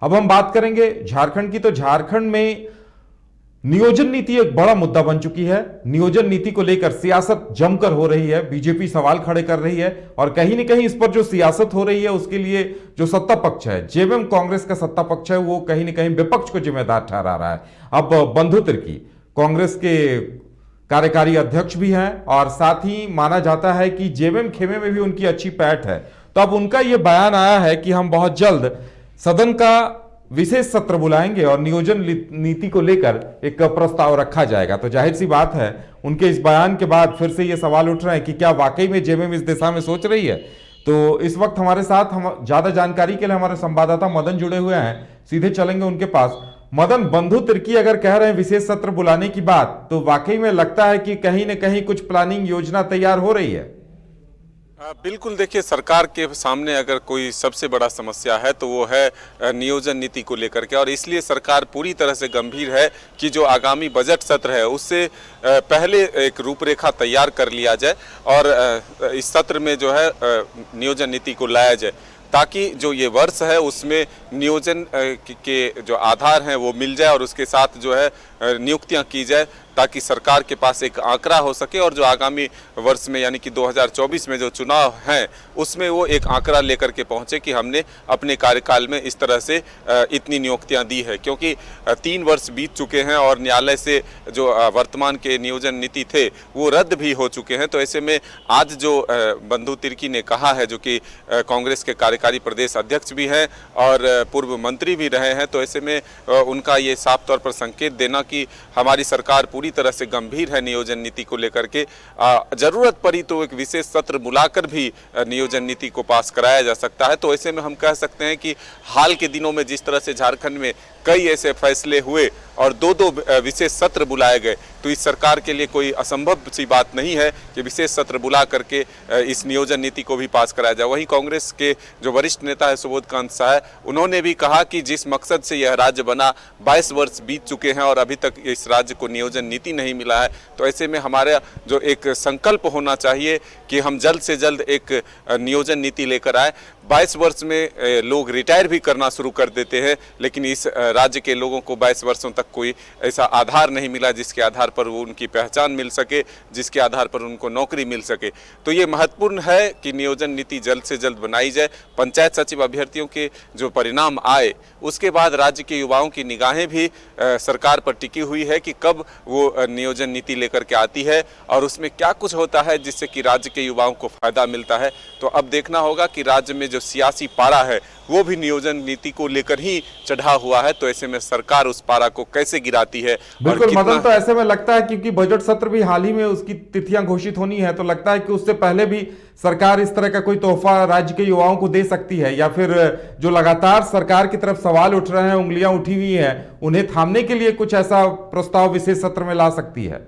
अब हम बात करेंगे झारखंड की। तो झारखंड में नियोजन नीति एक बड़ा मुद्दा बन चुकी है। नियोजन नीति को लेकर सियासत जमकर हो रही है, बीजेपी सवाल खड़े कर रही है और कहीं न कहीं इस पर जो सियासत हो रही है उसके लिए जो सत्ता पक्ष है, जेवीएम कांग्रेस का सत्ता पक्ष है, वो कहीं न कहीं विपक्ष को जिम्मेदार ठहरा रहा है। अब बंधु तिर्की कांग्रेस के कार्यकारी अध्यक्ष भी हैं और साथ ही माना जाता है कि जेवीएम खेमे में भी उनकी अच्छी पैठ है। तो अब उनका यह बयान आया है कि हम बहुत जल्द सदन का विशेष सत्र बुलाएंगे और नियोजन नीति को लेकर एक प्रस्ताव रखा जाएगा। तो जाहिर सी बात है, उनके इस बयान के बाद फिर से ये सवाल उठ रहे हैं कि क्या वाकई में जेवीएम इस दिशा में सोच रही है। तो इस वक्त हमारे साथ हम ज्यादा जानकारी के लिए हमारे संवाददाता मदन जुड़े हुए हैं, सीधे चलेंगे उनके पास। मदन, बंधु तिर्की अगर कह रहे हैं विशेष सत्र बुलाने की बात, तो वाकई में लगता है कि कहीं न कहीं कुछ प्लानिंग योजना तैयार हो रही है। बिल्कुल, देखिए, सरकार के सामने अगर कोई सबसे बड़ा समस्या है तो वो है नियोजन नीति को लेकर के, और इसलिए सरकार पूरी तरह से गंभीर है कि जो आगामी बजट सत्र है उससे पहले एक रूपरेखा तैयार कर लिया जाए और इस सत्र में जो है नियोजन नीति को लाया जाए, ताकि जो ये वर्ष है उसमें नियोजन के जो आधार हैं वो मिल जाए और उसके साथ जो है नियुक्तियां की जाए, ताकि सरकार के पास एक आंकड़ा हो सके और जो आगामी वर्ष में यानी कि 2024 में जो चुनाव हैं उसमें वो एक आंकड़ा लेकर के पहुंचे कि हमने अपने कार्यकाल में इस तरह से इतनी नियुक्तियां दी है। क्योंकि 3 वर्ष बीत चुके हैं और न्यायालय से जो वर्तमान के नियोजन नीति थे वो रद्द भी हो चुके हैं। तो ऐसे में आज जो बंधु तिर्की ने कहा है, जो कि कांग्रेस के कार्यकारी प्रदेश अध्यक्ष भी हैं और पूर्व मंत्री भी रहे हैं, तो ऐसे में उनका ये साफ तौर पर संकेत देना कि हमारी सरकार पूरी तरह से गंभीर है नियोजन नीति को लेकर के, जरूरत पड़ी तो एक विशेष सत्र बुलाकर भी नियोजन नीति को पास कराया जा सकता है। तो ऐसे में हम कह सकते हैं कि हाल के दिनों में जिस तरह से झारखंड में कई ऐसे फैसले हुए और 2-2 विशेष सत्र बुलाए गए, तो इस सरकार के लिए कोई असंभव सी बात नहीं है कि विशेष सत्र बुला करके इस नियोजन नीति को भी पास कराया जाए। वहीं कांग्रेस के जो वरिष्ठ नेता है सुबोध कांत साह, उन्होंने भी कहा कि जिस मकसद से यह राज्य बना 22 वर्ष बीत चुके हैं और अभी तक इस राज्य को नियोजन नीति नहीं मिला है। तो ऐसे में हमारा जो एक संकल्प होना चाहिए कि हम जल्द से जल्द एक नियोजन नीति लेकर आए। 22 वर्ष में लोग रिटायर भी करना शुरू कर देते हैं, लेकिन इस राज्य के लोगों को 22 वर्षों तक कोई ऐसा आधार नहीं मिला जिसके आधार पर वो उनकी पहचान मिल सके, जिसके आधार पर उनको नौकरी मिल सके। तो ये महत्वपूर्ण है कि नियोजन नीति जल्द से जल्द बनाई जाए। पंचायत सचिव अभ्यर्थियों के जो परिणाम आए उसके बाद राज्य के युवाओं की निगाहें भी सरकार पर टिकी हुई है कि कब वो नियोजन नीति लेकर के आती है और उसमें क्या कुछ होता है जिससे कि राज्य के युवाओं को फायदा मिलता है। तो अब देखना होगा कि राज्य में जो सियासी पारा है वो भी नियोजन नीति को लेकर ही चढ़ा हुआ है। तो ऐसे में सरकार उस पारा को कैसे गिराती है। बिल्कुल मदन, तो ऐसे में लगता है क्योंकि बजट सत्र भी हाल ही में उसकी तिथियां घोषित होनी है, तो लगता है कि उससे पहले भी सरकार इस तरह का कोई तोहफा राज्य के युवाओं को दे सकती है, या फिर जो लगातार सरकार की तरफ सवाल उठ रहे हैं, उंगलियां उठी हुई हैं, उन्हें थामने के लिए कुछ ऐसा प्रस्ताव विशेष सत्र में ला सकती है।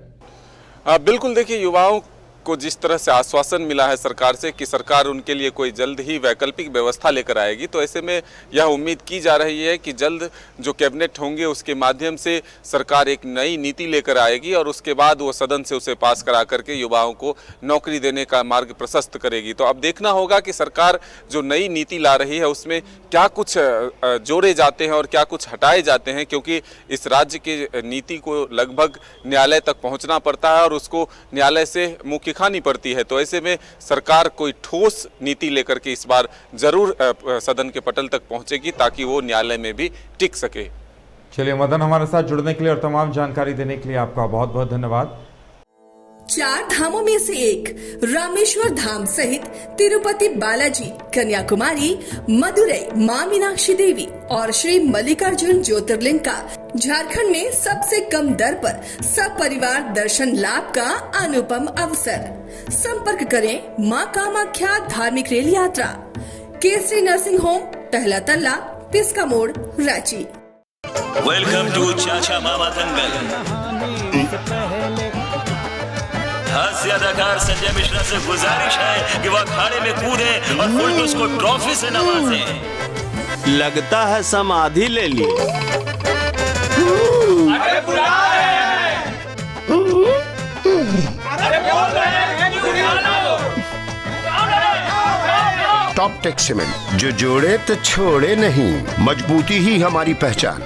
बिल्कुल, देखिए, युवाओं को जिस तरह से आश्वासन मिला है सरकार से कि सरकार उनके लिए कोई जल्द ही वैकल्पिक व्यवस्था लेकर आएगी, तो ऐसे में यह उम्मीद की जा रही है कि जल्द जो कैबिनेट होंगे उसके माध्यम से सरकार एक नई नीति लेकर आएगी और उसके बाद वो सदन से उसे पास करा करके युवाओं को नौकरी देने का मार्ग प्रशस्त करेगी। तो अब देखना होगा कि सरकार जो नई नीति ला रही है उसमें क्या कुछ जोड़े जाते हैं और क्या कुछ हटाए जाते हैं, क्योंकि इस राज्य की नीति को लगभग न्यायालय तक पहुँचना पड़ता है और उसको न्यायालय से मुख्य खानी पड़ती है। तो ऐसे में सरकार कोई ठोस नीति लेकर के इस बार जरूर सदन के पटल तक पहुंचेगी ताकि वो न्यायालय में भी टिक सके। चलिए मदन, हमारे साथ जुड़ने के लिए और तमाम जानकारी देने के लिए आपका बहुत बहुत धन्यवाद। 4 धामों में से एक रामेश्वर धाम सहित तिरुपति बालाजी, कन्याकुमारी, मदुरई, मां मीनाक्षी देवी और श्री मल्लिकार्जुन ज्योतिर्लिंग का झारखंड में सबसे कम दर पर सब परिवार दर्शन लाभ का अनुपम अवसर। संपर्क करें मां कामाख्या धार्मिक रेल यात्रा, केसरी नर्सिंग होम, पहला तल्ला, पिस्का मोड़, रांची। वेलकम टू चाचा मामा दंगल। हास्य अदाकार संजय मिश्रा से गुजारिश है कि वह अखाड़े में कूदे और फुलटूस को ट्रॉफी से नवाजे। लगता है समाधि ले ली। अरे बुला रहे हैं। अरे बोल रहे हैं कि बुला लो। टॉप टेक सीमेंट, जो जोड़े तो छोड़े नहीं, मजबूती ही हमारी पहचान।